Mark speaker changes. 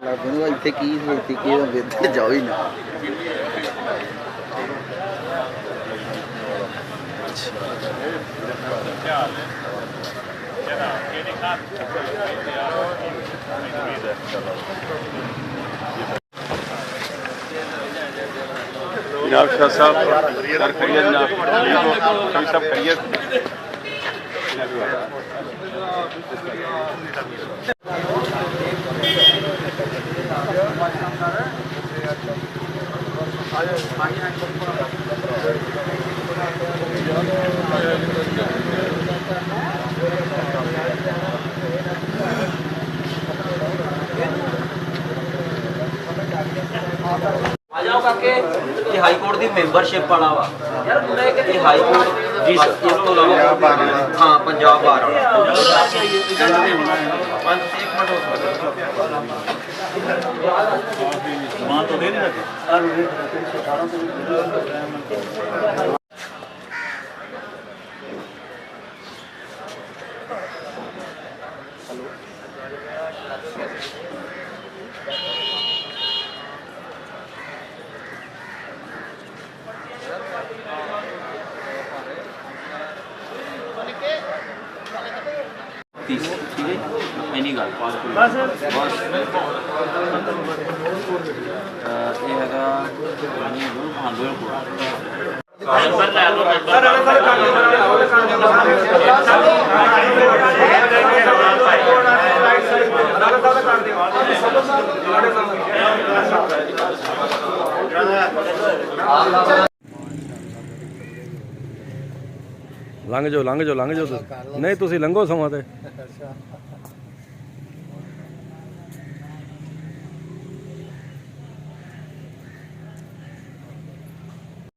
Speaker 1: ਲੱਗਦਾ ਇੱਥੇ ਕੀ ਇੱਥੇ ਕੀ ਵੇਖਦੇ ਜਾਓ ਹੀ ਨਾ।
Speaker 2: जनाब शाह साहब सर करिए जनाब सब करिए
Speaker 3: आ जाओ काके ये हाई कोर्ट की मैंबरशिप वाला वा यार ये हाई कोर्ट जी सर इस तो अलावा हाँ पंजाब बार ठीक है इन्नी गल बस ये हैगा
Speaker 4: लंघ जाओ लंघ जाओ लंघ जाओ नहीं तुसी लंघो समा ते